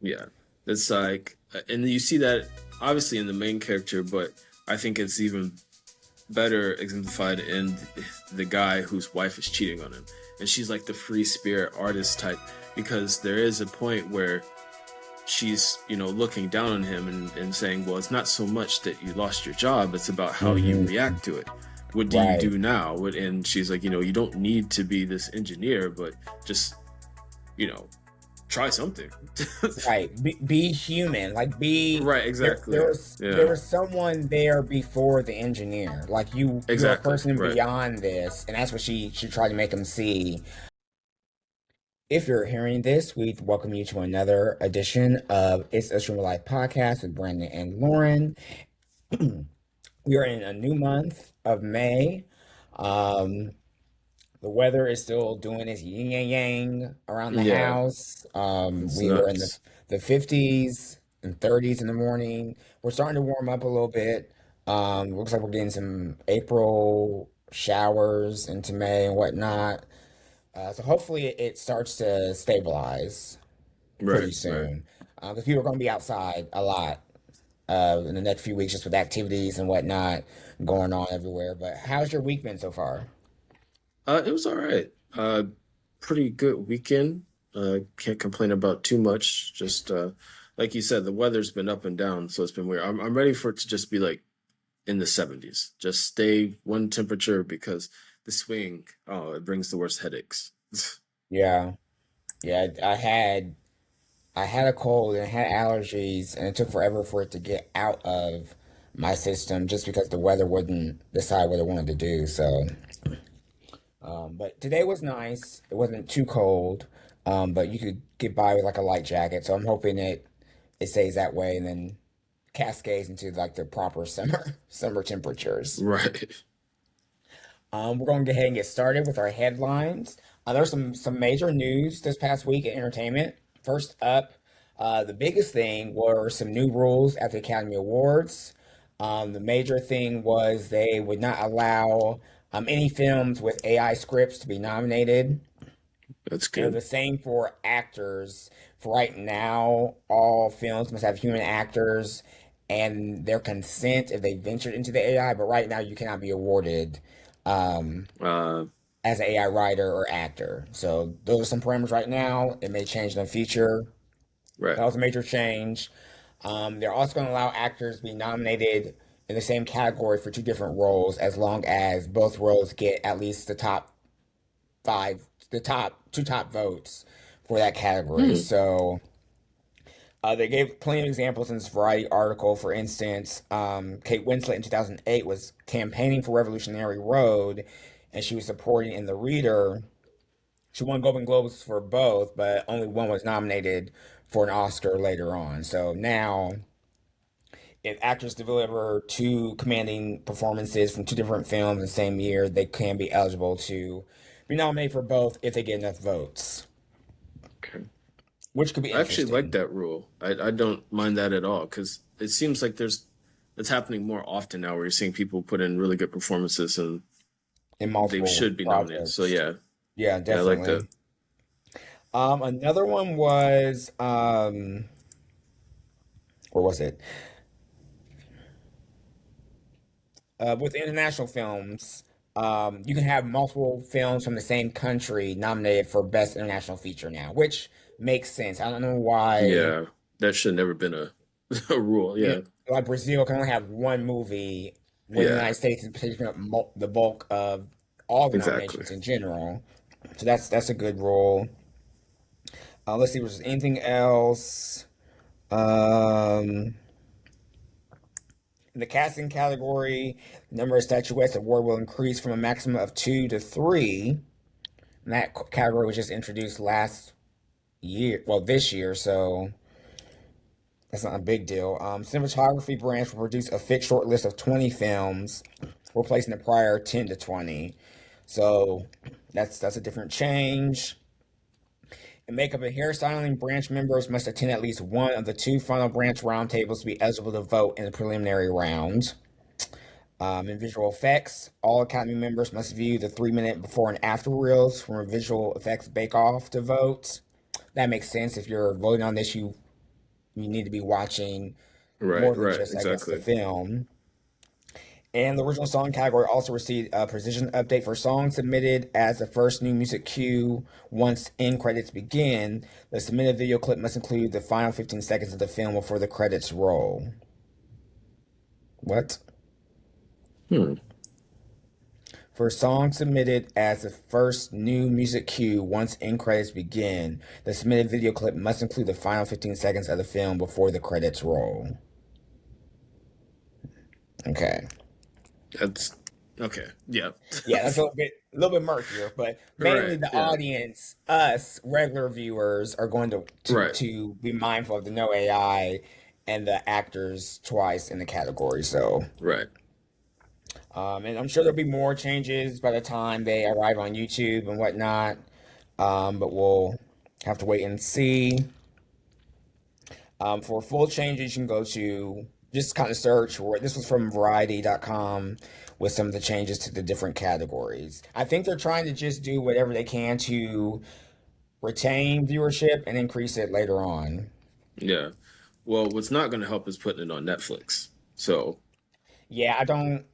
Yeah, it's like, and you see that obviously in the main character, but I think it's even better exemplified in the guy whose wife is cheating on him, and she's like the free spirit artist type, because there is a point where she's looking down on him and saying, well, it's not so much that you lost your job, it's about how you Hmm. react to it. What do you Right. do now? And she's like, you don't need to be this engineer, but just you know try something. Right. Be human. Like be Right, there. There exactly. was there Yeah, was someone there before the engineer. Like you're a exactly. person Right. beyond this, and that's what she tried to make him see. If you're hearing this, we welcome you to another edition of It's a Stream of Life podcast with Brandon and Lauren. We are in a new month of May. Um, the weather is still doing its yin and yang around the Yeah, house. it's We were in nuts. the 50s and 30s in the morning. We're starting to warm up a little bit. Looks like we're getting some April showers into May and whatnot. So hopefully it starts to stabilize Right, pretty right. soon. Because people are going to be outside a lot in the next few weeks just with activities and whatnot going on everywhere. But how's your week been so far? It was all right. Pretty good weekend. Can't complain about too much. Just like you said, the weather's been up and down, so it's been weird. I'm ready for it to just be like in the 70s. Just stay one temperature, because the swing, oh, it brings the worst headaches. Yeah. Yeah, I had a cold and I had allergies and it took forever for it to get out of my system just because the weather wouldn't decide what it wanted to do. So, but today was nice. It wasn't too cold. But you could get by with like a light jacket. So I'm hoping it stays that way and then cascades into like the proper summer temperatures. Right. We're going to go ahead and get started with our headlines. There's some major news this past week in entertainment. First up, the biggest thing were some new rules at the Academy Awards. The major thing was they would not allow any films with AI scripts to be nominated. That's And good. the same for actors. For right now, all films must have human actors and their consent if they ventured into the AI. But right now, you cannot be awarded um, Uh, as an AI writer or actor. So those are some parameters right now. It may change in the future. right. That was a major change. They're also going to allow actors to be nominated in the same category for two different roles as long as both roles get at least five, the top votes for that category. Hmm. So they gave plenty of examples in this Variety article. For instance, Kate Winslet in 2008 was campaigning for Revolutionary Road, and she was supporting in The Reader. She won Golden Globes for both, but only one was nominated for an Oscar later on. So now, if actors deliver two commanding performances from two different films in the same year, they can be eligible to be nominated for both if they get enough votes, Okay. which could be I actually like interesting. that rule. I don't mind that at all, because it seems like it's happening more often now, where you're seeing people put in really good performances and In they multiple should be nominated. So projects. yeah, Yeah, yeah, I like that. definitely. Another one was where was it? With international films, you can have multiple films from the same country nominated for Best International Feature now, which makes sense. I don't know why. Yeah, that should never been a a rule. You know, Yeah, like Brazil can only have one movie when the United yeah, States is taking up the bulk of all the exactly. nominations in general. So that's a good rule. Let's see, was there anything else? Um, In the casting category, the number of statuettes award will increase from a maximum of two to three. And that category was just introduced last year, well, this year, so that's not a big deal. Cinematography branch will produce a fixed short list of 20 films, replacing the prior 10 to 20. So that's a different change. In makeup and hairstyling, branch members must attend at least one of the two final branch roundtables to be eligible to vote in the preliminary round. In visual effects, all Academy members must view the 3 minute before and after reels from a visual effects bake off to vote. That makes sense. If you're voting on this, you you need to be watching Right, more than right, just, I guess, the exactly. film. And the original song category also received a precision update for songs submitted as the first new music cue once end credits begin. The submitted video clip must include the final 15 seconds of the film before the credits roll. What? Hmm. For songs submitted as the first new music cue once end credits begin, the submitted video clip must include the final 15 seconds of the film before the credits roll. Okay. That's okay. Yeah. Yeah, that's a little bit murkier, but mainly Right. the Yeah. audience, us regular viewers, are going Right. to be mindful of the no AI and the actors twice in the category. So, Right. and I'm sure there'll be more changes by the time they arrive on YouTube and whatnot. But we'll have to wait and see. For full changes, you can go to just kind of search for this was from variety.com with some of the changes to the different categories. I think they're trying to just do whatever they can to retain viewership and increase it later on. Yeah. Well, what's not going to help is putting it on Netflix. So, Yeah, I don't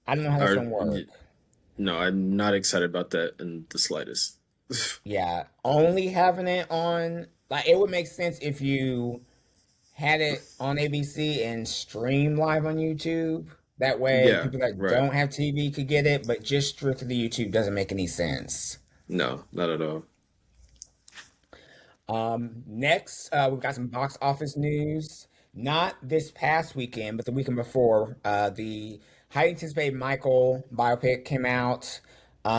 know how that's our gonna work. no, I'm not excited about that in the slightest. Yeah, only having it on like it would make sense if you had it on ABC and stream live on YouTube. That way, Yeah. people that Right. don't have TV could get it, but just strictly YouTube doesn't make any sense. No, not at all. Next, we've got some box office news. Not this past weekend, but the weekend before. The highly anticipated Michael biopic came out,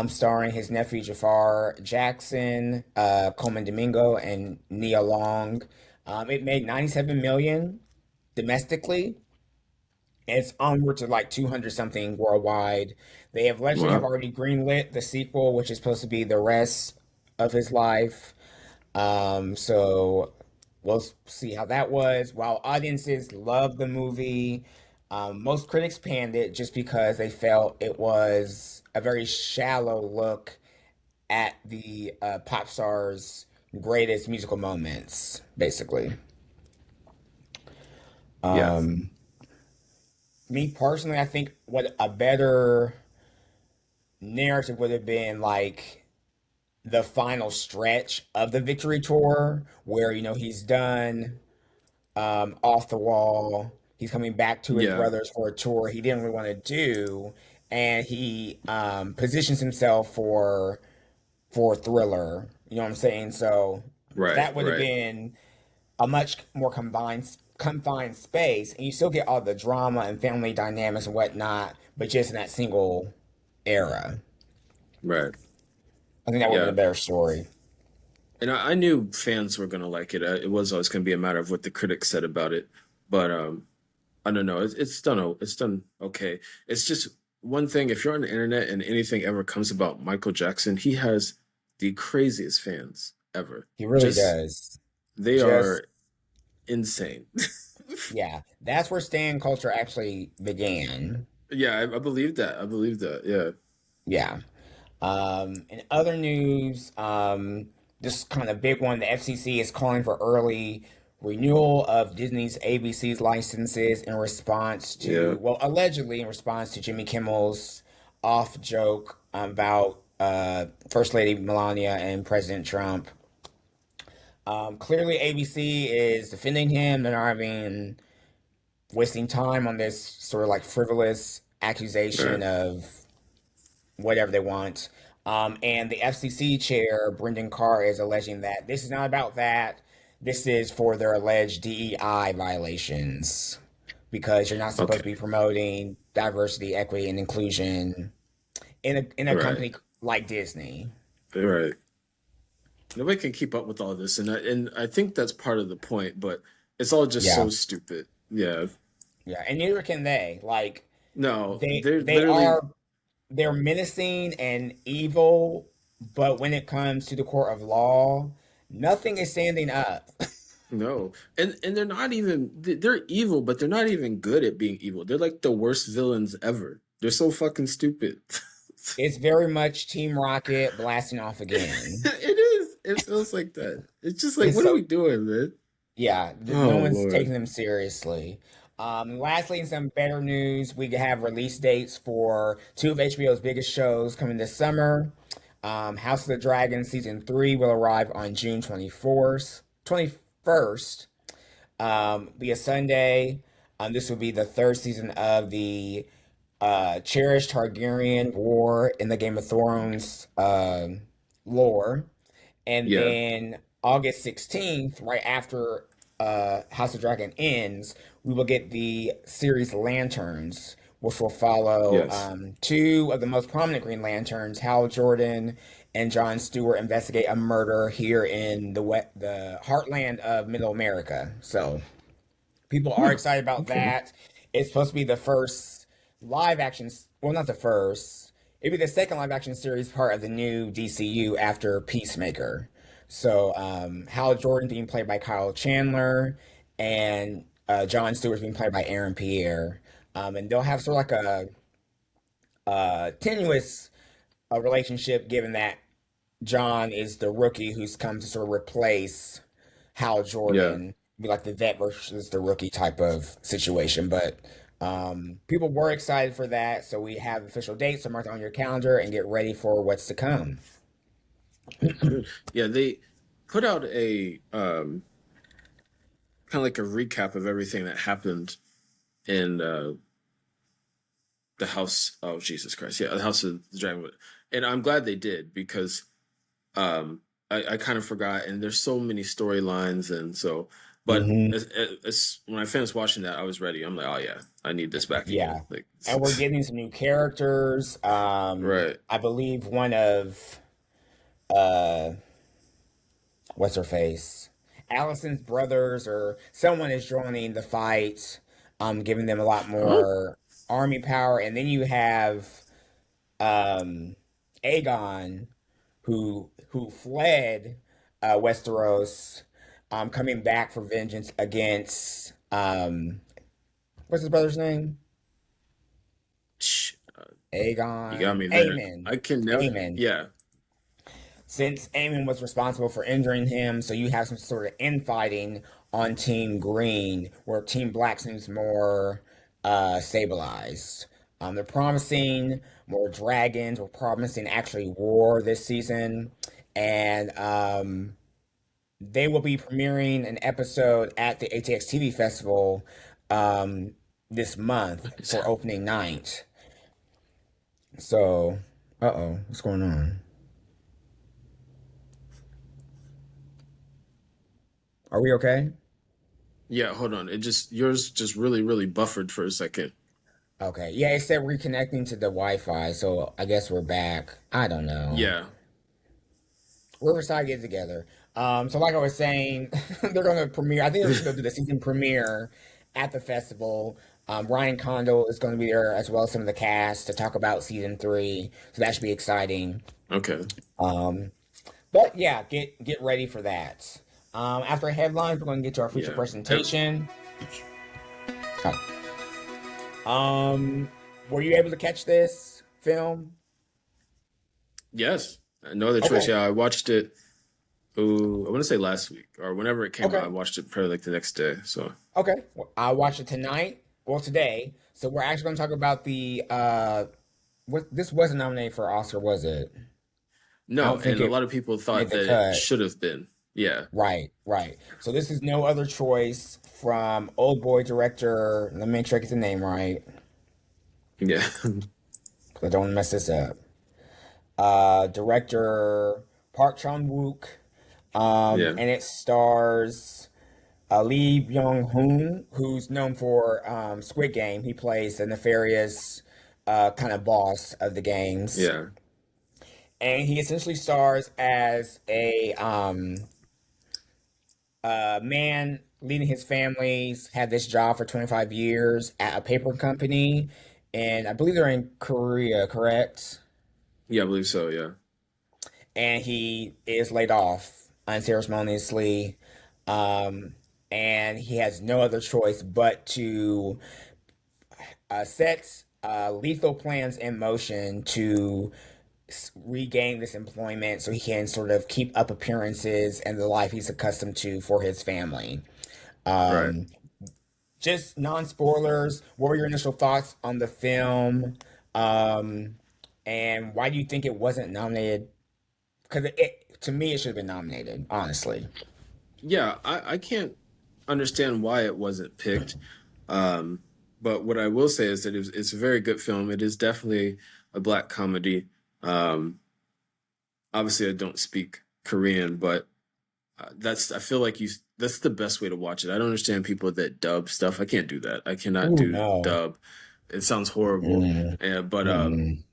starring his nephew Jafar Jackson, Coleman Domingo, and Nia Long. It made 97 million domestically. It's onward to like 200 something worldwide. They have allegedly have Wow. already greenlit the sequel, which is supposed to be the rest of his life. So we'll see how that was. While audiences loved the movie, most critics panned it just because they felt it was a very shallow look at the pop star's greatest musical moments, basically. Yeah. Um, Me personally, I think what a better narrative would have been like the final stretch of the victory tour where he's done off the wall, he's coming back to his Yeah. brothers for a tour he didn't really want to do, and he positions himself for Thriller, you know what I'm saying? So Right. that would have Right. been a much more confined space, and you still get all the drama and family dynamics and whatnot, but just in that single era. Right. I think that would have been Yeah. a better story. And I knew fans were gonna like it. It was always gonna be a matter of what the critics said about it. But I don't know. It's done. It's done okay. It's just one thing. If you're on the internet and anything ever comes about Michael Jackson, he has the craziest fans ever. He really Just does. they Just are insane. yeah, that's where stan culture actually began. Yeah, I believe that. I believe that. Yeah. Yeah. In other news, this kind of big one, the FCC is calling for early renewal of Disney's ABC's licenses in response Yeah. to, well, allegedly in response to Jimmy Kimmel's off joke about First Lady Melania and President Trump. Clearly, ABC is defending him. They're not even wasting time on this sort of like frivolous accusation Right. of whatever they want. And the FCC chair, Brendan Carr, is alleging that this is not about that. This is for their alleged DEI violations because you're not supposed Okay. to be promoting diversity, equity, and inclusion in a Right. company like Disney. Right. Nobody can keep up with all this, and I think that's part of the point. But it's all just Yeah, so stupid. Yeah. yeah, and neither can they. Like No, they they're they literally are they're menacing and evil, but when it comes to the court of law, nothing is standing up. no, and they're not even they're evil, but they're not even good at being evil. They're like the worst villains ever. They're so fucking stupid. It's very much Team Rocket blasting off again. It is. It feels like that. It's just like, It's what are so we doing, man? Yeah, no Oh one's Lord. taking them seriously. Lastly, in some better news, we have release dates for two of HBO's biggest shows coming this summer. House of the Dragon season 3 will arrive on June 24th, 21st, be a Sunday. This will be the third season of the cherished Targaryen War in the Game of Thrones lore. And Yeah. then August 16th, right after House of Dragon ends, we will get the series Lanterns, which will follow Yes. two of the most prominent Green Lanterns, Hal Jordan and John Stewart, investigate a murder here in the heartland of Middle America. So people are Huh. excited about Okay. that. It's supposed to be the first live action, well, not the first. It'd be the second live action series part of the new DCU after Peacemaker. So, Hal Jordan being played by Kyle Chandler, and John Stewart's being played by Aaron Pierre. And they'll have sort of like a tenuous relationship, given that John is the rookie who's come to sort of replace Hal Yeah. Jordan, be like the vet versus the rookie type of situation. But people were excited for that, so we have official dates. So mark it on your calendar and get ready for what's to come. Yeah, they put out a kind of like a recap of everything that happened in the House. Oh Jesus Christ! Yeah, the House of the Dragon. And I'm glad they did because I kind of forgot, and there's so many storylines, and so. But Hmm. when I finished watching that, I was ready. I'm like, oh yeah, I need this back again. Yeah, Like, and we're getting some new characters. right? I believe one of uh, what's her face, Allison's brothers or someone is joining the fight, giving them a lot Oh, more army power. And then you have um, Aegon, who fled Westeros, coming back for vengeance against what's his brother's name? sh- you got Aegon, me there. Aemon, I can never. Aemon. Yeah, Since Aemon was responsible for injuring him, so you have some sort of infighting on Team Green, where Team Black seems more stabilized. They're promising more dragons. We're promising actually war this season, and they will be premiering an episode at the ATX TV Festival um, this month nice. for opening night. So, what's going on? Are we okay? Yeah, hold on. It just yours just really really buffered for a second. Okay. Yeah, it said reconnecting to the Wi-Fi, so I guess we're back. I don't know. Yeah, Riverside get together. So like I was saying, they're gonna premiere. I think they're just gonna do the season premiere at the festival. Ryan Condal is going to be there as well as some of the cast to talk about season 3. So that should be exciting. okay. Um, but yeah, get ready for that. After headlines, we're going to get to our feature Yeah. Ev- presentation. Were you able to catch this film? yes. No other choice. Okay. Yeah, I watched it. Ooh, I want to say last week or whenever it came out. I Okay. watched it probably like the next day. So Okay. Well, I watched it tonight. Well, today. So we're actually going to talk about the what this wasn't nominated for Oscar, was it? I no, don't think and a it lot of people made thought the that it cut. should have been. Yeah, Right, right. So this is No Other Choice from Old Boy director. Let me make sure I get the name right, yeah, 'cause I don't want to mess this up. Director Park Chan-wook. yeah, And it stars Lee Byung-hun, who's known for Squid Game. He plays the nefarious kind of boss of the games, yeah, and he essentially stars as a man leading his family's had this job for 25 years at a paper company, and I believe they're in Korea, correct? yeah. I believe so. Yeah, And he is laid off unceremoniously, um, and he has no other choice but to set lethal plans in motion to regain this employment so he can sort of keep up appearances and the life he's accustomed to for his family. Right. Just non-spoilers, what were your initial thoughts on the film? Um, and why do you think it wasn't nominated? Because to me, it should have been nominated, honestly. Yeah, I can't understand why it wasn't picked. Um, but what I will say is that it's a very good film. It is definitely a black comedy. Um, Obviously, I don't speak Korean, but that's I feel like you that's the best way to watch it. I don't understand people that dub stuff. I can't do that. I cannot Oh do no. dub. It sounds horrible. Mm, But mm.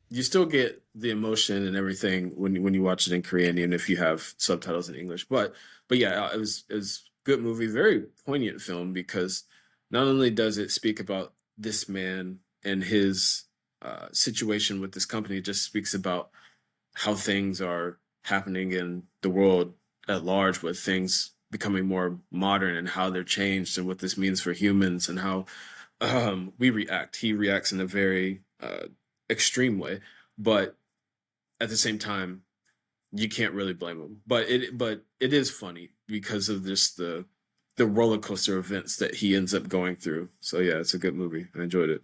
you still get the emotion and everything when you watch it in Korean, even if you have subtitles in English. But yeah, it was a good movie, very poignant film because not only does it speak about this man and his situation with this company, it just speaks about how things are happening in the world at large, with things becoming more modern and how they're changed and what this means for humans and how we react. He reacts in a very extreme way, but at the same time, you can't really blame him. But it is funny because of just the roller coaster events that he ends up going through. So yeah, it's a good movie. I enjoyed it.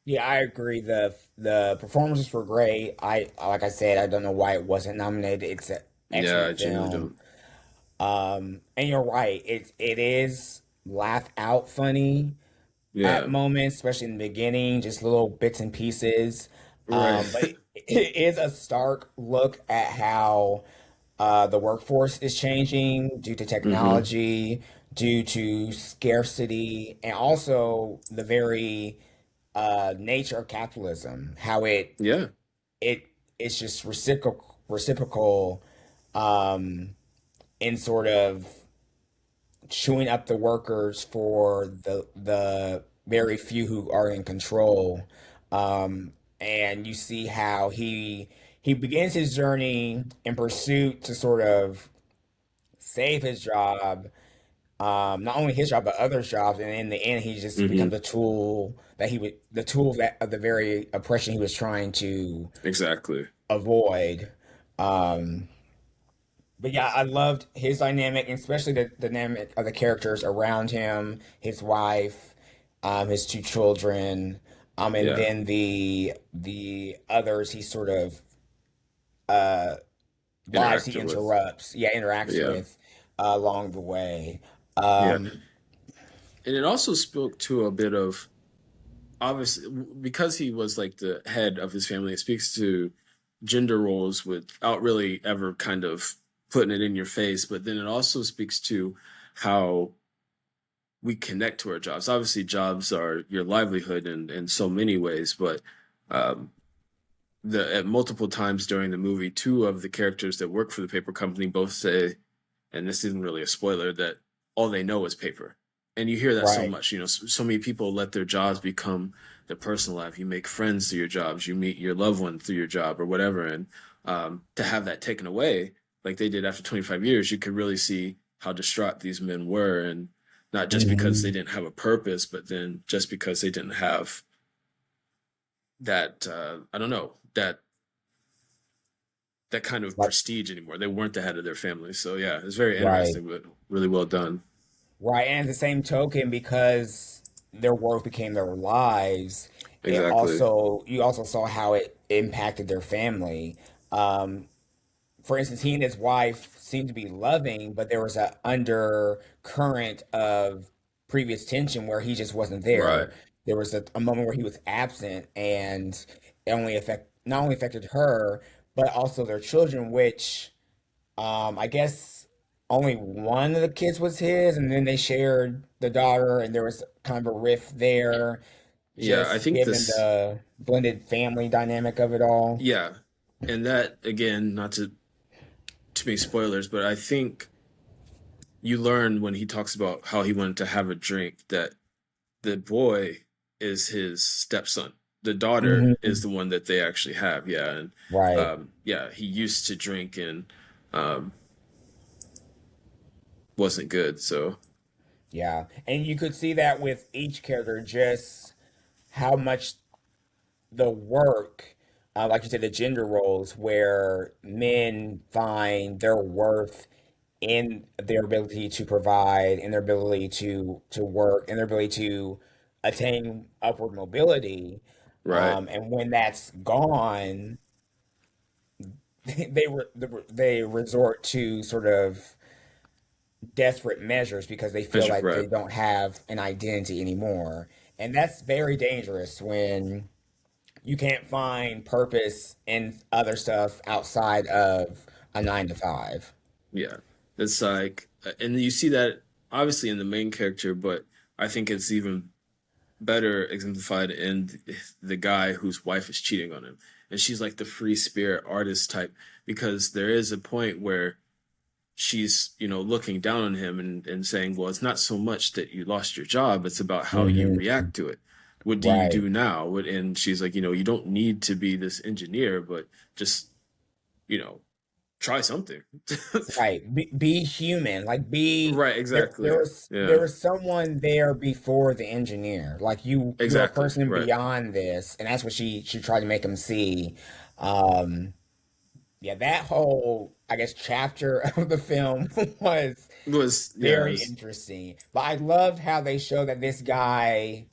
Yeah, I agree. The performances were great. I like I said, I don't know why it wasn't nominated. It's an Yeah, I excellent genuinely film. don't. And you're right. It is laugh out funny at Yeah, moments, especially in the beginning, just little bits and pieces. right. But it is a stark look at how the workforce is changing due to hmm technology, due to scarcity, and also the very nature of capitalism. How Yeah, it it's just reciprocal um, in sort of chewing up the workers for the very few who are in control. And you see how he begins his journey in pursuit to sort of save his job, not only his job but others' jobs, and in the end, he just becomes hmm the tool that of the very oppression he was trying to exactly. avoid. Um, but yeah, I loved his dynamic, and especially the dynamic of the characters around him, his wife, his two children, and Yeah, then the others he sort of uh lives he interacted with. interrupts, yeah, interacts Yeah, with along the way. yeah, Um, and it also spoke to a bit of obviously because he was like the head of his family. It speaks to gender roles without really ever kind of putting it in your face. But then it also speaks to how we connect to our jobs. Obviously, jobs are your livelihood in so many ways, but um, the at multiple times during the movie, two of the characters that work for the paper company both say, and this isn't really a spoiler, that all they know is paper. And you hear that so right. much. So many people let their jobs become their personal life. You make friends through your jobs. You meet your loved one through your job or whatever. And to have that taken away, like they did after 25 years, you could really see how distraught these men were. And not just because they Hmm. didn't have a purpose, but then just because they didn't have that, I don't know, that kind of Like, prestige anymore. They weren't the head of their family. So yeah, it's very right. interesting, but really well done. Right, and at the same token, because their work became their lives, it Exactly. also you also saw how it impacted their family. Um, for instance, he and his wife seemed to be loving, but there was a undercurrent of previous tension where he just wasn't Right. there. There was a moment where he was absent, and it only affect not only affected her, but also their children, which I guess only one of the kids was his, and then they shared the daughter, and there was kind of a rift there, Yeah, I just think given this the blended family dynamic of it all. yeah. And that again, not to too many spoilers, but I think you learn when he talks about how he wanted to have a drink that the boy is his stepson. The daughter is Hmm. the one that they actually have. Yeah, and Right. yeah, he used to drink and um wasn't good. So Yeah. And you could see that with each character, just how much the work, like you said, the gender roles where men find their worth in their ability to provide, in their ability to work, in their ability to attain upward mobility. Right. And when that's gone, they resort to sort of desperate measures because they feel like Right. they don't have an identity anymore. And that's very dangerous when you can't find purpose in other stuff outside of a 9 to 5. Yeah. It's like, and you see that obviously in the main character, but I think it's even better exemplified in the guy whose wife is cheating on him. And she's like the free spirit artist type because there is a point where she's, looking down on him and saying, well, it's not so much that you lost your job, it's about how you Hmm. react to it. What do you Right. do now? And she's like, you don't need to be this engineer, but just, you know, try something. Right. Be human. Like be Right, there exactly. there Yeah, was someone there before the engineer. Like you're a exactly. person Right. beyond this. And that's what she tried to make him see. Um yeah, that whole I guess chapter of the film was It was, yeah, it very was, interesting. But I loved how they showed that this guy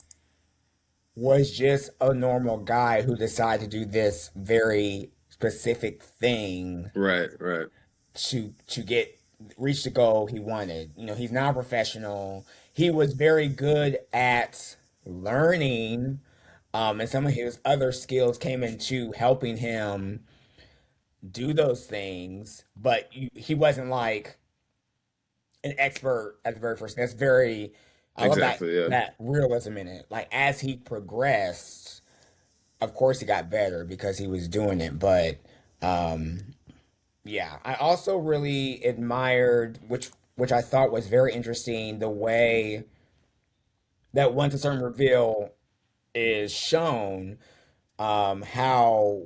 was just a normal guy who decided to do this very specific thing right, right. to get reach the goal he wanted. He's not a professional. He was very good at learning, and some of his other skills came into helping him do those things. But he wasn't like an expert at the very first. That's very. I love that Exactly, yeah. that realism in it. Like as he progressed, of course he got better because he was doing it. But um, yeah, I also really admired, which I thought was very interesting, the way that once a certain reveal is shown, how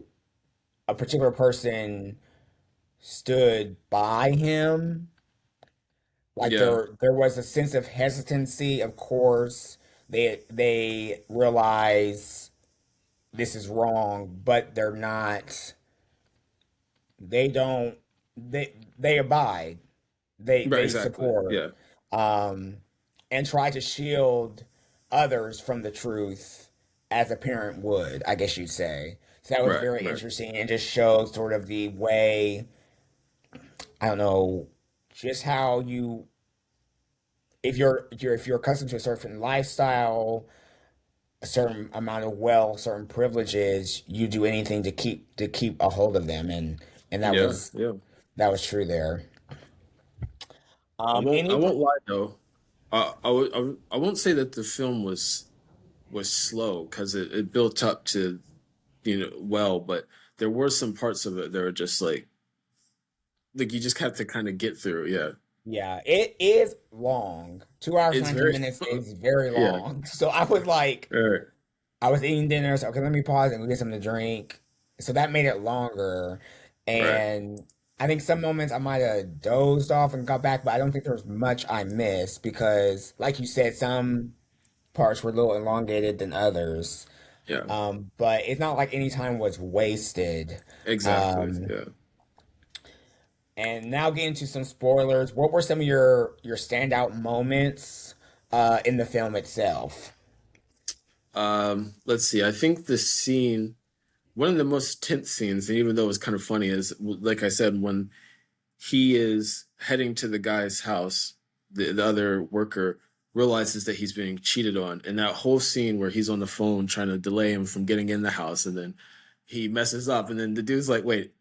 a particular person stood by him. Like Yeah, there was a sense of hesitancy, of course. They realize this is wrong, but they're not they don't they abide. right, They exactly. support, Yeah, um, and try to shield others from the truth as a parent would, I guess you'd say. So that was right, very right. interesting and just shows sort of the way, I don't know, just how you if you're accustomed to a certain lifestyle, a certain amount of wealth, certain privileges, you do anything to keep a hold of them, and that Yeah, was yeah. that was true there. I Any won't lie though. I won't say that the film was slow because it built up to well, but there were some parts of it that were just like you just have to kind of get through. Yeah, Yeah, it is long. 2 hours, it's 19 very minutes is very yeah. long. So I was like, All right, I was eating dinner, so okay, let me pause and go get something to drink. So that made it longer. right. And I think some moments I might have dozed off and got back, but I don't think there was much I missed because, like you said, some parts were a little elongated than others. Yeah, But it's not like any time was wasted. exactly. Um, Yeah. and now get into some spoilers. What were some of your standout moments in the film itself? Let's see. I think the scene, one of the most tense scenes, and even though it was kind of funny, is like I said, when he is heading to the guy's house, the other worker realizes that he's being cheated on. And that whole scene where he's on the phone trying to delay him from getting in the house, and then he messes up, and then the dude's like, wait,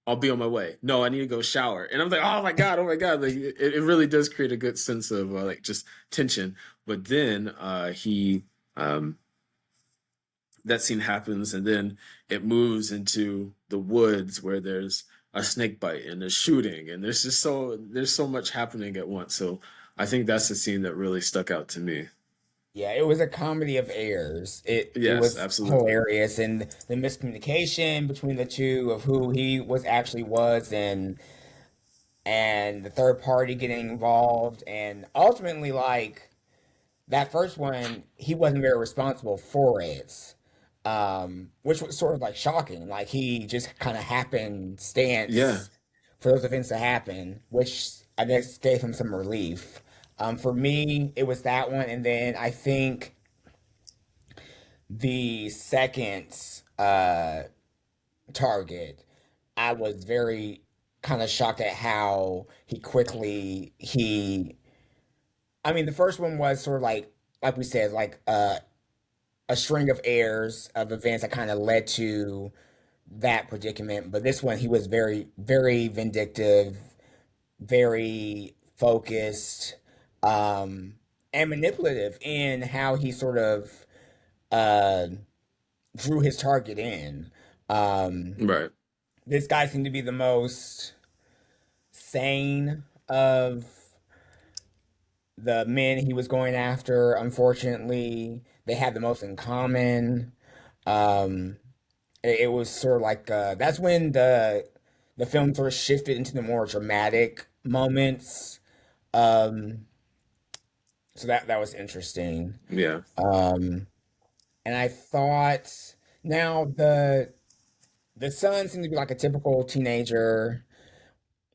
I'll be on my way. No, I need to go shower. And I'm like, oh my God, oh my God. Like it really does create a good sense of like just tension. But then he that scene happens and then it moves into the woods where there's a snake bite and there's shooting and there's so much happening at once. So I think that's the scene that really stuck out to me. Yeah, it was a comedy of errors. It Yes, was absolutely. hilarious, and the miscommunication between the two of who he was actually was, and the third party getting involved, and ultimately like that first one, he wasn't very responsible for it, which was sort of like shocking. Like he just kind of happened Yeah. stance for those events to happen, which I guess gave him some relief. For me, it was that one, and then I think the second target, I was very kind of shocked at how he quickly he. I mean, the first one was sort of like we said, like a string of errors of events that kind of led to that predicament. But this one, he was very, very vindictive, very focused, um, and manipulative in how he sort of uh, drew his target in. Um, Right. this guy seemed to be the most sane of the men he was going after. Unfortunately, they had the most in common. Um, it was sort of like that's when the film sort of shifted into the more dramatic moments. Um, so that was interesting. Yeah. Um, and I thought now the son seemed to be like a typical teenager.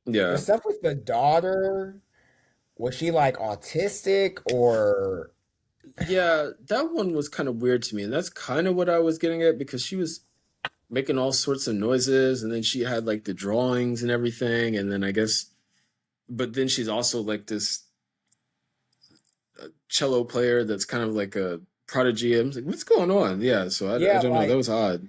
The Yeah. stuff with the daughter, was she like autistic or Yeah, that one was kind of weird to me, and that's kind of what I was getting at because she was making all sorts of noises, and then she had like the drawings and everything, and then I guess, but then she's also like this cello player that's kind of like a prodigy. I was like, what's going on? Yeah, so I yeah, don't know. That like was odd.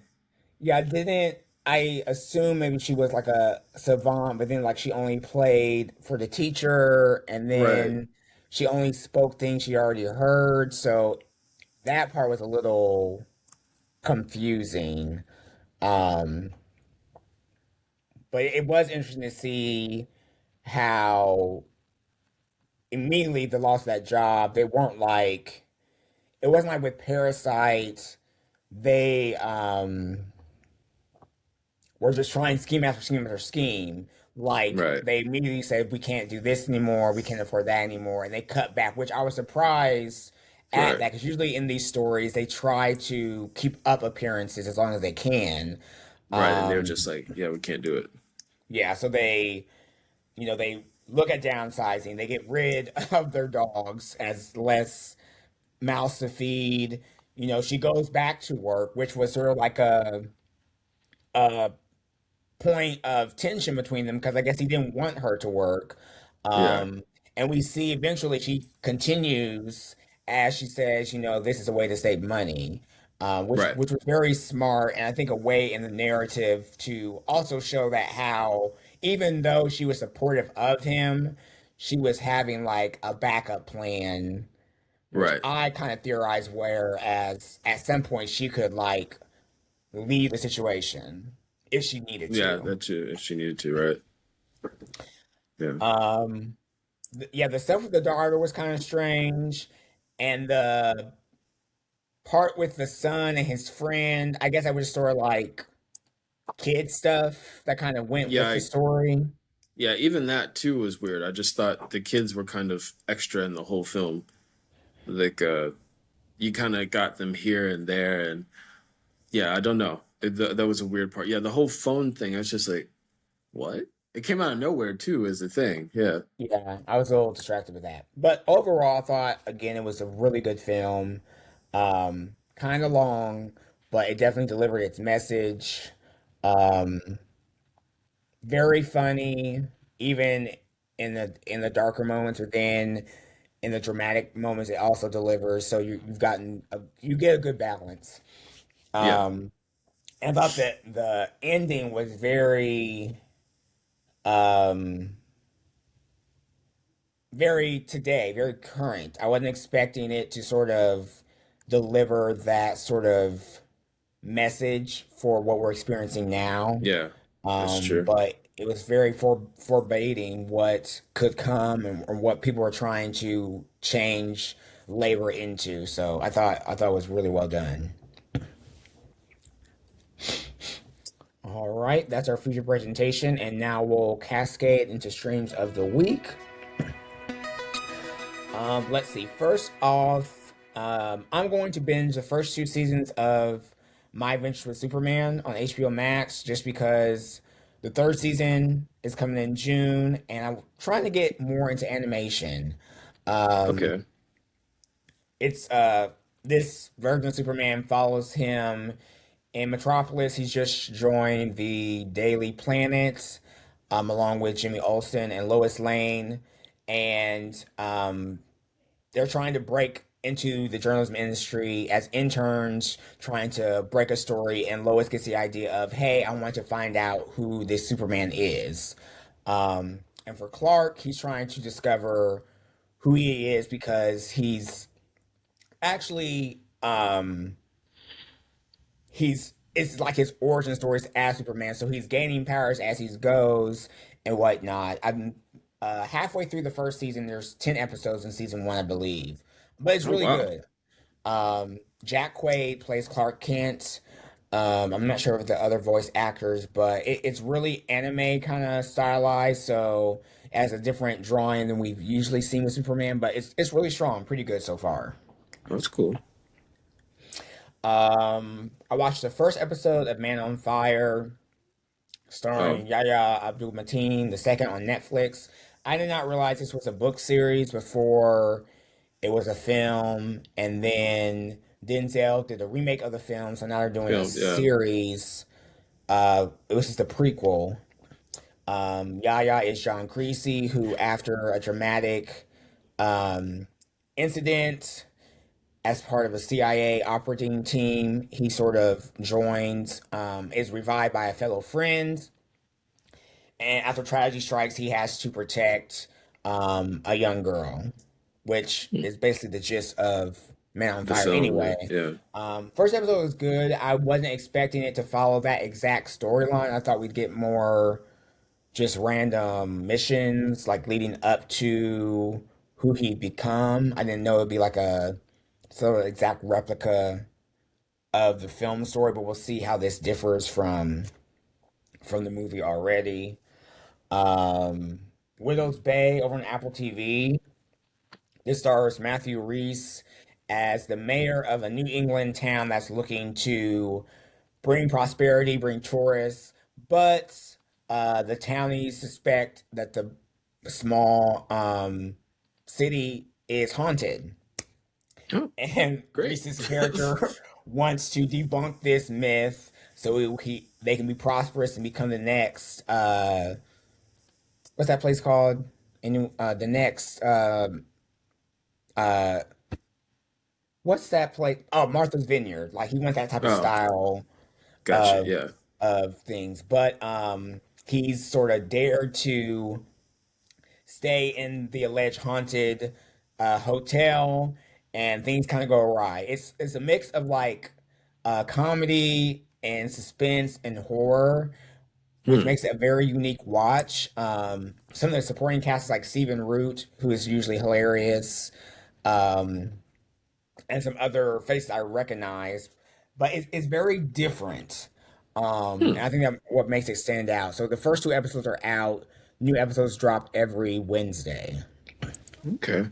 yeah, I didn't I assume maybe she was like a savant, but then like she only played for the teacher and Right. then she only spoke things she already heard. So that part was a little confusing. Um, but it was interesting to see how immediately the loss of that job, they weren't like it wasn't like with Parasite, they were just trying scheme after scheme after scheme. Like Right. they immediately said, we can't do this anymore, we can't afford that anymore, and they cut back, which I was surprised at Right. that because usually in these stories they try to keep up appearances as long as they can. Right. And they were just Um, like, yeah, we can't do it. yeah, so they look at downsizing, they get rid of their dogs as less mouths to feed. She goes back to work, which was sort of like a point of tension between them because I guess he didn't want her to work. Yeah. Um, and we see eventually she continues as she says, this is a way to save money, which Right. which was very smart, and I think a way in the narrative to also show that how even though she was supportive of him, she was having like a backup plan, which Right. I kind of theorized whereas at some point she could like leave the situation if she needed Yeah. to. That too. If she needed to. Right. Yeah. Um, yeah, the stuff with the daughter was kind of strange, and the part with the son and his friend, I guess I was sort of like kid stuff that kind of went Yeah. with the story. Yeah. Even that too was weird. I just thought the kids were kind of extra in the whole film. Like, you kind of got them here and there, and yeah, I don't know. That was a weird part. Yeah, the whole phone thing. I was just like, what? It came out of nowhere too, is the thing. Yeah, Yeah, I was a little distracted with that, but overall, I thought again it was a really good film. Kind of long, but it definitely delivered its message. Um, very funny, even in the darker moments, or then in the dramatic moments, it also delivers. So you get a good balance. yeah, Um, and I thought that the ending was um, very today, very current. I wasn't expecting it to sort of deliver that sort of message for what we're experiencing now. yeah. That's true. But it was very forbidding what could come and or what people are trying to change labor into. So I thought it was really well done. All right, that's our feature presentation, and now we'll cascade into streams of the week. Let's see. First off, I'm going to binge the first two seasons of My Adventures with Superman on HBO Max just because The third season is coming in June, and I'm trying to get more into animation. Um, Okay. it's this version of Superman follows him in Metropolis. He's just joined the Daily Planet, along with Jimmy Olsen and Lois Lane, and they're trying to break into the journalism industry as interns, trying to break a story. And Lois gets the idea of, hey, I want to find out who this Superman is. And for Clark, he's trying to discover who he is because he's actually he's it's like his origin stories as Superman. So he's gaining powers as he goes and whatnot. I'm halfway through the first season. There's 10 episodes in season one, I believe, but it's Oh really wow. good. Jack Quaid plays Clark Kent. I'm not sure of the other voice actors, but it's really anime kind of stylized. So it has a different drawing than we've usually seen with Superman, but it's really strong, pretty good so far. That's cool. I watched the first episode of Man on Fire, Oh, starring Yahya Abdul Mateen, the second on Netflix. I did not realize this was a book series before it was a film, and then Denzel did a remake of the film, so now they're doing a film. Yeah. series. It was just a prequel. Yahya is John Creasy, who, after a dramatic um, incident as part of a CIA operating team, he sort of joins, is revived by a fellow friend, and after tragedy strikes, he has to protect a young girl, which Hmm. is basically the gist of Man on The Fire film. Yeah. anyway. Yeah. First episode was good. I wasn't expecting it to follow that exact storyline. I thought we'd get more just random missions, like leading up to who he'd become. I didn't know it'd be like a sort of exact replica of the film story, but we'll see how this differs from the movie already. Um, Widow's Bay over on Apple TV. This stars Matthew Reese as the mayor of a New England town that's looking to bring prosperity, bring tourists, but the townies suspect that the small city is haunted. Oh, And great. Reese's character wants to debunk this myth so they can be prosperous and become the next what's that place called? And the next uh what's that place? Oh, Martha's Vineyard. Like he wants that type of Oh, style gotcha. of Yeah. things, but he's sort of dared to stay in the alleged haunted hotel, and things kind of go awry. It's a mix of like comedy and suspense and horror, which Hmm. makes it a very unique watch. Some of the supporting cast is like Stephen Root, who is usually hilarious, um, and some other faces I recognize, but it's very different. And Hmm. I think that what makes it stand out. So the first two episodes are out. New episodes drop every Wednesday. Okay.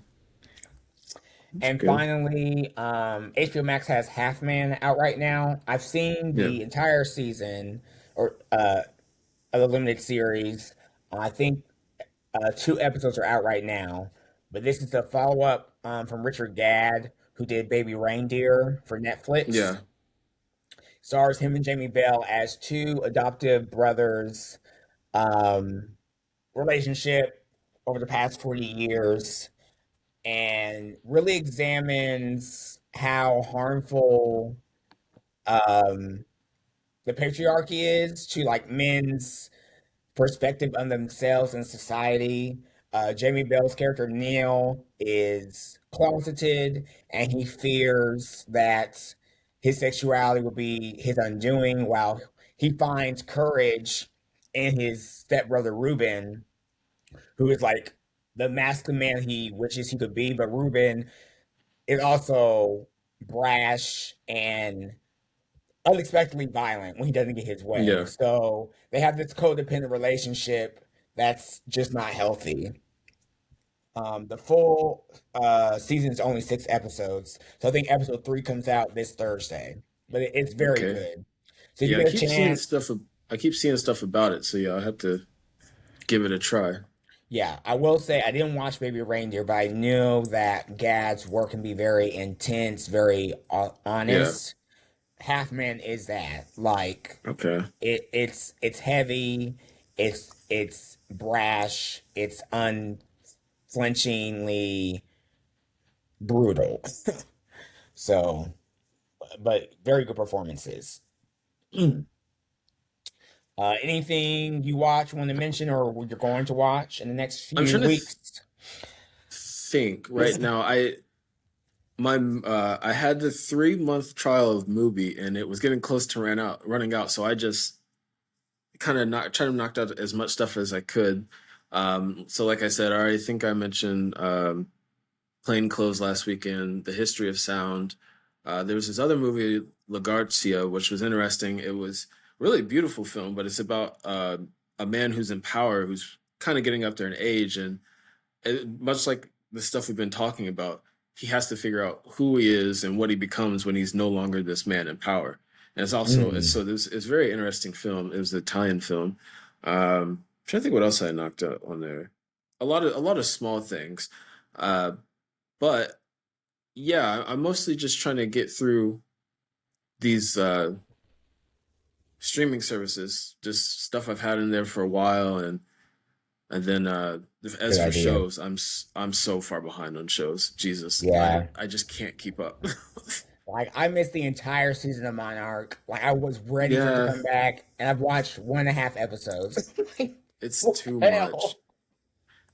That's And good. finally, HBO Max has Half Man out right now. I've seen Yeah. the entire season or of the limited series. I think two episodes are out right now, but this is a follow up from Richard Gadd, who did Baby Reindeer for Netflix. Yeah. Stars him and Jamie Bell as two adoptive brothers. Um, Relationship over the past 40 years, and really examines how harmful um, the patriarchy is to like men's perspective on themselves and society. Jamie Bell's character Neil is closeted, and he fears that his sexuality will be his undoing, while he finds courage in his stepbrother Ruben, who is like the masculine man he wishes he could be. But Ruben is also brash and unexpectedly violent when he doesn't get his way. Yeah. So they have this codependent relationship that's just not healthy. The full season is only 6 episodes, so I think episode 3 comes out this Thursday. But it's very Okay. good. So if you Yeah. I get a keep seeing chance, stuff. I keep seeing stuff about it, so yeah, I'll have to give it a try. Yeah, I will say I didn't watch Baby Reindeer, but I knew that Gad's work can be very intense, very Yeah. honest. Half Man is that. Like Okay. it's heavy, it's brash, it's unflinchingly brutal. So, but very good performances. Anything you watch, want to mention, or you're going to watch in the next I'm few trying to weeks? think right now. I had the 3 month trial of Mubi, and it was getting close to running out. So I just kind of not trying to knock out as much stuff as I could. So like I said, I think I mentioned Plain Clothes last weekend, The History of Sound. There was this other movie, La Garcia, which was interesting. It was really beautiful film, but it's about a man who's in power, who's kind of getting up there in age, and much like the stuff we've been talking about, he has to figure out who he is and what he becomes when he's no longer this man in power. And it's Mm. so this it's a very interesting film. It was an Italian film. I'm trying to think what else I knocked out on there. A lot of small things, uh, but yeah, I'm mostly just trying to get through these streaming services, just stuff I've had in there for a while, and then as Good for idea. shows, I'm so far behind on shows. Jesus, Yeah. I just can't keep up. Like I missed the entire season of Monarch. Like I was ready for it to Yeah, come back, and I've watched 1.5 episodes. Like, it's what too the hell? much.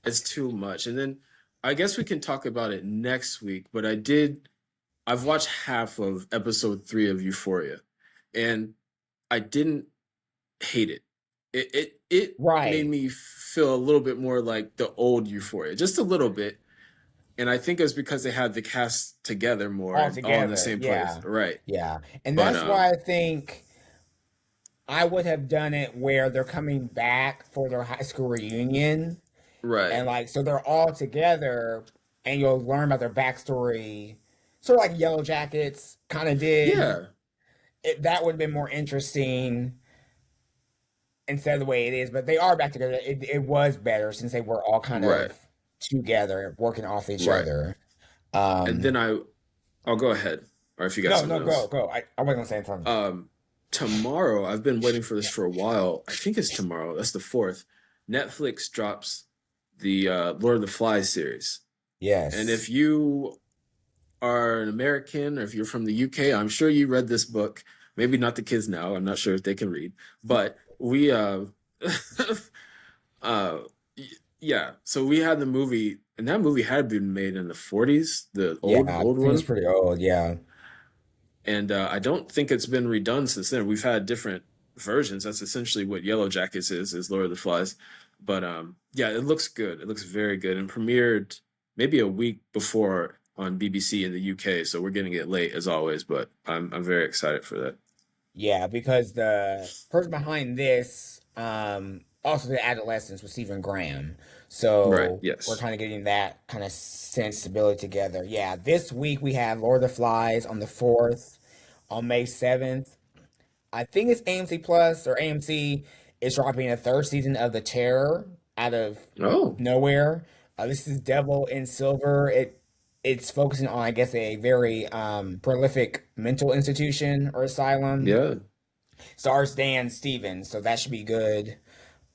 It's too much. And then I guess we can talk about it next week. But I've watched half of episode 3 of Euphoria, and I didn't hate it. It made Right. me feel a little bit more like the old Euphoria, just a little bit. And I think it's because they had the cast together more All and all in the together. same place, Yeah. right? Yeah. And But that's why I think I would have done it where they're coming back for their high school reunion. right, And like, so they're all together and you'll learn about their backstory. Sort of like Yellow Jackets kind of did. yeah, That would have been more interesting instead of the way it is, but they are back together. It was better since they were all kind right, of together, working off each right. other. And then I'll go ahead, or if you got No, something no, go, else. go. I wasn't gonna say something. Um, Tomorrow, I've been waiting for this for a while. I think it's tomorrow. That's the 4th. Netflix drops the Lord of the Flies series. And Yes. if you are an American or if you're from the UK, I'm sure you read this book. Maybe not the kids now. I'm not sure if they can read, but we uh yeah, so we had the movie, and that movie had been made in the 40s, the Yeah, I old think it's one. pretty old. Yeah. And I don't think it's been redone since then. We've had different versions. That's essentially what Yellow Jackets is Lord of the Flies. But yeah, it looks good. It looks very good, and premiered maybe a week before on BBC in the UK. So we're getting it late as always, but I'm very excited for that. Yeah, because the person behind this also did Adolescence with Stephen Graham. Right. So we're Yes. kind of getting that kind of sensibility together. Yeah, this week we have Lord of the Flies on the 4th, on May 7th. I think it's AMC Plus or AMC is dropping a third season of The Terror out of Oh, nowhere. This is Devil in Silver. It's focusing on, I guess, a very prolific mental institution or asylum. yeah. Stars Dan Stevens, so that should be good.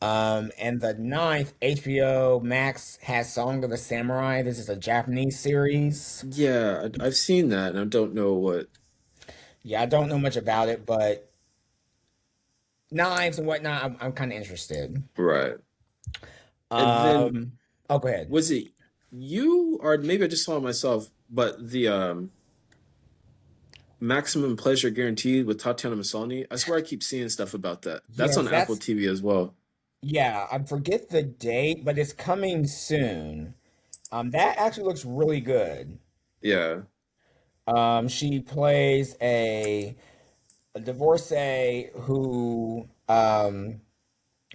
And the 9th, HBO Max has Song of the Samurai. This is a Japanese series. Yeah, I've seen that, and I don't know what. Yeah, I don't know much about it, but knives and whatnot, I'm kind of interested. Right. And then Um, oh, go ahead. was it you, or maybe I just saw it myself, but the Maximum Pleasure Guaranteed with Tatiana Maslany. I swear I keep seeing stuff about that. That's Yes, on Apple that's TV as well. yeah. I forget the date, but it's coming soon. That actually looks really good. Yeah. She plays a divorcee who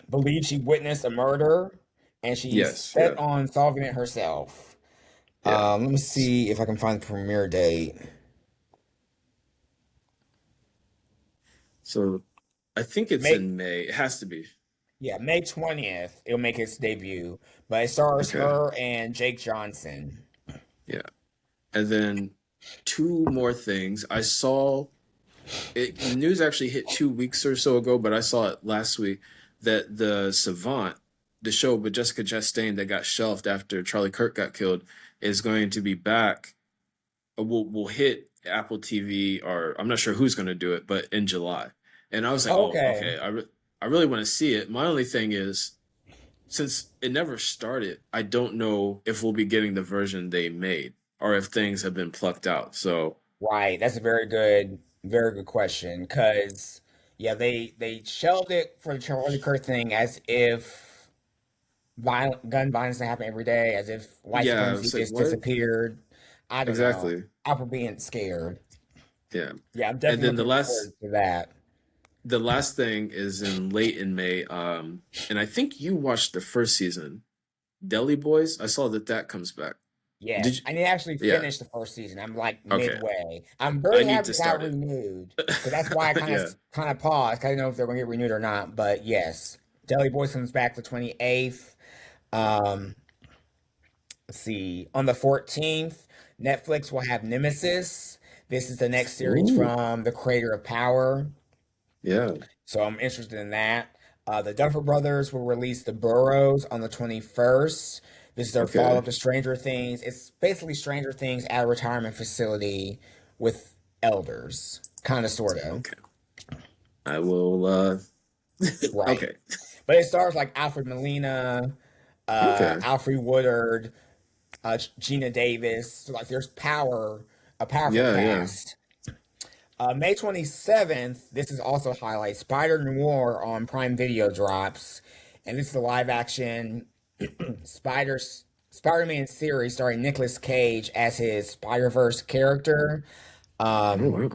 believes she witnessed a murder and she's Yes. set Yeah. on solving it herself. Yeah. Let me see if I can find the premiere date. So I think it's May in May. It has to be. Yeah, May 20th it'll make its debut, but it stars Okay. her and Jake Johnson. Yeah. And then two more things. I saw it. The news actually hit 2 weeks or so ago, but I saw it last week that the Savant, the show with Jessica Chastain that got shelved after Charlie Kirk got killed, is going to be back. Will hit Apple TV, or I'm not sure who's going to do it, but in July. And I was like, oh, Okay. okay. I really want to see it. My only thing is, since it never started, I don't know if we'll be getting the version they made or if things have been plucked out. So Right. That's a very good question. Because yeah, they shelved it for the Charlie Kirk thing as if gun violence happen every day, as if white yeah, I supremacy was like, just what? disappeared. I don't know. Exactly. Apple being scared. Yeah. Yeah, I'm And definitely then looking forward to that. the last thing is in late in May. And I think you watched the first season, Deli Boys. I saw that that comes back. Did Yes, you? I need to actually Yeah. finish the first season. I'm like Okay. midway. I'm I very need happy to it got start it. renewed because that's why I Yeah. kind of paused. 'Cause I didn't know if they're going to get renewed or not. But yes, Deli Boys comes back the 28th. Um, let's see. On the 14th, Netflix will have Nemesis. This is the next series Ooh. from the creator of Power. Yeah. So I'm interested in that. The Duffer Brothers will release The Burrows on the 21st. This is their follow Okay. up to Stranger Things. It's basically Stranger Things at a retirement facility with elders, kind of, sort of. Okay. I will. Right. Okay. But it stars like Alfred Molina, Okay. Alfred Woodard, Gina Davis. So, like, a powerful Yeah. Yeah. cast. May 27th, this is also highlight. Spider Noir on Prime Video drops. And this is a live action Spider Spider-Man series starring Nicolas Cage as his Spider-Verse character. Oh Um, wow.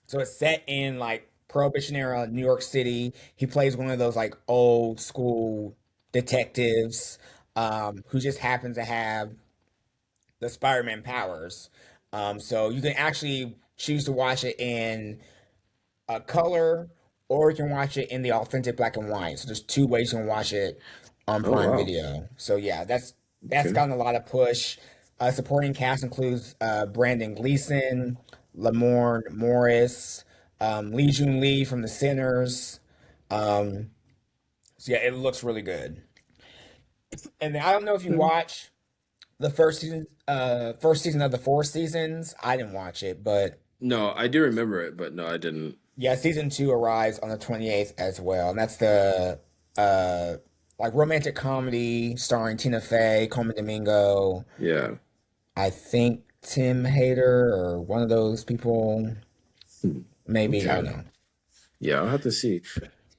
so it's set in like Prohibition era New York City. He plays one of those like old school detectives who just happens to have the Spider-Man powers. So you can actually choose to watch it in a color, or you can watch it in the authentic black and white. So there's two ways you can watch it on Oh Prime wow. Video. So yeah, that's Okay. gotten a lot of push. Supporting cast includes Brandon Gleeson, Lamorne Morris, Lee Jun Lee from The Sinners. Um, so yeah, it looks really good. And then I don't know if you Hmm. watch the first season of the four seasons. I didn't watch it, but No, I do remember it, but no, I didn't. yeah, season two arrives on the 28th as well, and that's the uh like romantic comedy starring Tina Fey, Coleman Domingo, Yeah. I think Tim Hader or one of those people, Hmm. maybe I don't Okay. know. Yeah, I'll have to see.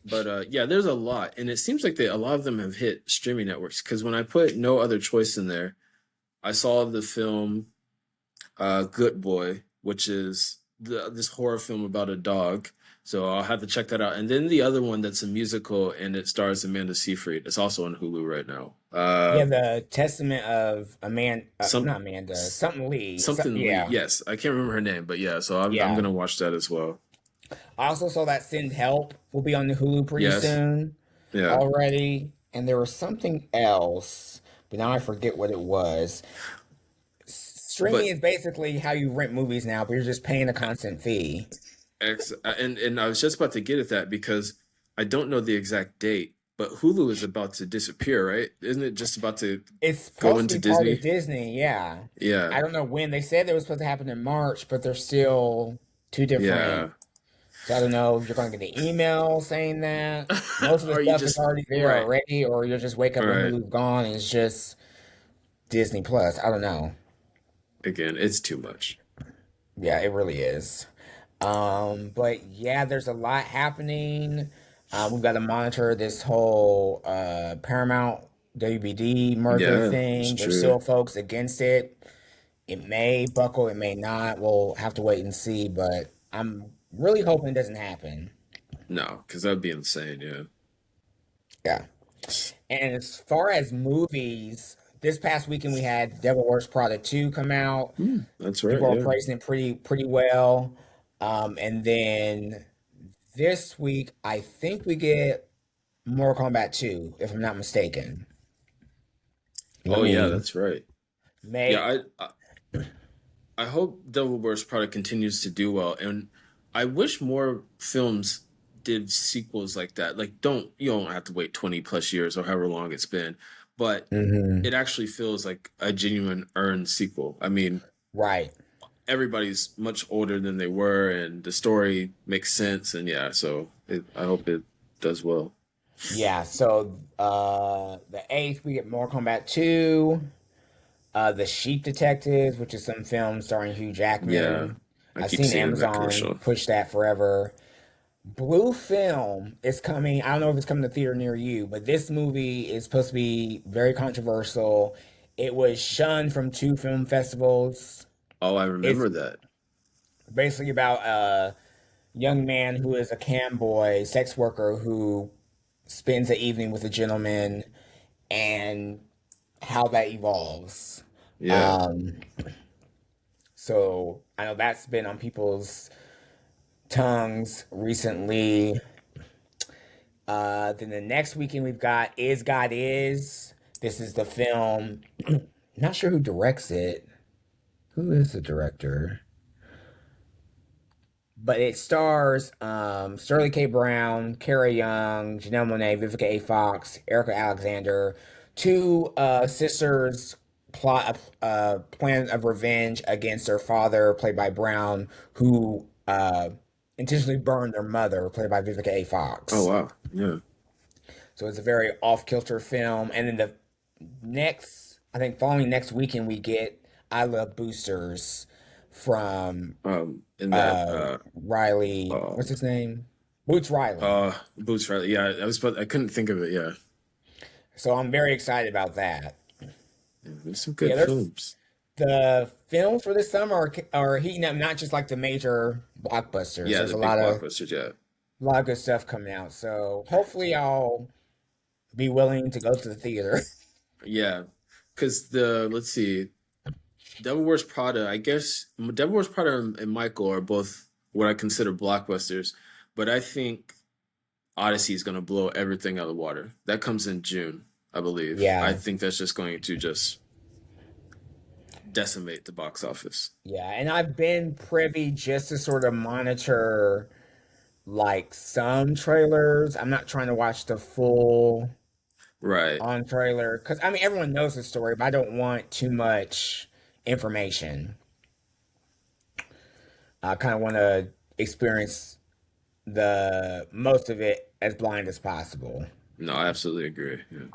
But yeah, there's a lot, and it seems like a lot of them have hit streaming networks. Because when I put No Other Choice in there, I saw the film Good Boy, which is this horror film about a dog. So I'll have to check that out. And then the other one that's a musical and it stars Amanda Seyfried. It's also on Hulu right now. Yeah, the Testament of Some not Amanda, something Lee. something Lee. Yeah, Yes, I can't remember her name, but yeah. So I'm yeah. gonna watch that as well. I also saw that Send Help will be on the Hulu pretty Yes. soon Yeah. already, and there was something else, but now I forget what it was. Streaming But is basically how you rent movies now, but you're just paying a constant fee. and I was just about to get at that because I don't know the exact date, but Hulu is about to disappear, right? Isn't it just about to It's go supposed to into be part of Disney? Disney, yeah. Yeah. I don't know when. They said it was supposed to happen in March, but they're still two different. Yeah. So I don't know if you're going to get an email saying that. Most of the Are you stuff is just already there right? already, or you'll just wake All up and right. Hulu's gone and it's just Disney Plus. I don't know. Again, it's too much. Yeah, it really is. But yeah, there's a lot happening. We've got to monitor this whole Paramount WBD merger Yeah, it's thing. There's true. still folks against it. It may buckle, it may not. We'll have to wait and see, but I'm really hoping it doesn't happen. No, because that'd be insane. Yeah. Yeah. And as far as movies, this past weekend we had Devil Wears Prada 2 come out. That's right. People are Yeah. praising it pretty well. And then This week, I think we get Mortal Kombat 2, if I'm not mistaken. Let Oh yeah, me that's right. Yeah, make. I hope Devil Wears Prada continues to do well, and I wish more films did sequels like that. Like, you don't have to wait 20 plus years or however long it's been, but Hmm. it actually feels like a genuine earned sequel. I mean, Right. everybody's much older than they were, and the story makes sense. And yeah, I hope it does well. Yeah, so the 8th, we get Mortal Kombat 2. The Sheep Detectives, which is some film starring Hugh Yeah, Jackman. I I've keep seen seeing that Amazon commercial. push that forever. Blue Film is coming. I don't know if it's coming to theater near you, but this movie is supposed to be very controversial. It was shunned from two film festivals. Oh, I It's remember that. basically about a young man who is a cam boy, sex worker who spends the evening with a gentleman and how that evolves. Yeah. Um, so I know that's been on people's tongues recently. Then the next weekend we've got Is God Is. This is the film. Not sure who directs it. Who is the director? But it stars Sterling K. Brown, Kara Young, Janelle Monáe, Vivica A. Fox, Erica Alexander, two sisters plot a plan of revenge against their father, played by Brown, who intentionally burned their mother, played by Vivica A. Oh Fox. wow. Yeah. So it's a very off kilter film. And then the I think following next weekend, we get I Love Boosters from In that Riley. uh What's his name? Boots Riley. Boots Riley. Yeah, I couldn't think of it. Yeah. So I'm very excited about that. Yeah, there's some Yeah, good there's films. the films for this summer are heating up. Not just like the major blockbusters. Yeah, There's the big a blockbusters. Yeah. lot of good stuff coming out. So hopefully I'll be willing to go to the theater. Yeah. Because the let's see, Devil Wears Prada. I guess Devil Wears Prada and Michael are both what I consider blockbusters, but I think Odyssey is going to blow everything out of the water. That comes in June, I believe. I Yeah, think that's just going to just decimate the box office. yeah, and I've been privy just to sort of monitor like some trailers. I'm not trying to watch the full Right. on trailer because I mean everyone knows the story, but I don't want too much information. I kind of want to experience the most of it as blind as possible. No, I absolutely agree. Yeah.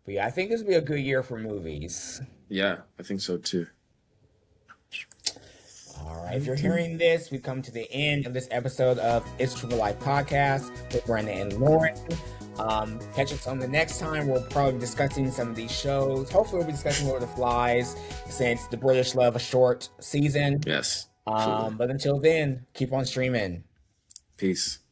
But yeah, I think this will be a good year for movies. Yeah, I think so too. All right, if you're Okay. hearing this, we've come to the end of this episode of It's Triple Life Podcast with Brenda and Lauren. Catch us on the next time. We'll probably be discussing some of these shows. Hopefully, we'll be discussing Lord of the Flies since the British love a short season. Yes, absolutely. But until then, keep on streaming. Peace.